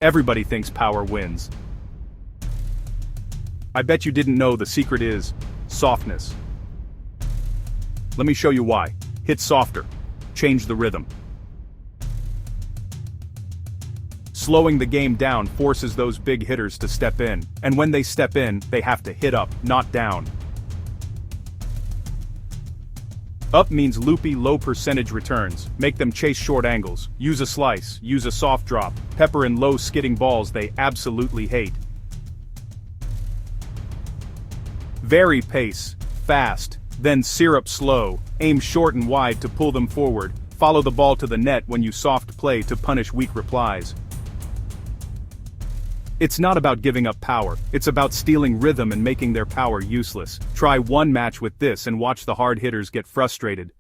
Everybody thinks power wins. I bet you didn't know the secret is softness. Let me show you why. Hit softer. Change the rhythm. Slowing the game down forces those big hitters to step in, and when they step in, they have to hit up, not down. Up means loopy, low percentage returns. Make them chase short angles. Use a slice, use a soft drop, pepper in low skidding balls they absolutely hate. Vary pace, fast, then syrup slow, aim short and wide to pull them forward, follow the ball to the net when you soft play to punish weak replies. It's not about giving up power, it's about stealing rhythm and making their power useless. Try one match with this and watch the hard hitters get frustrated.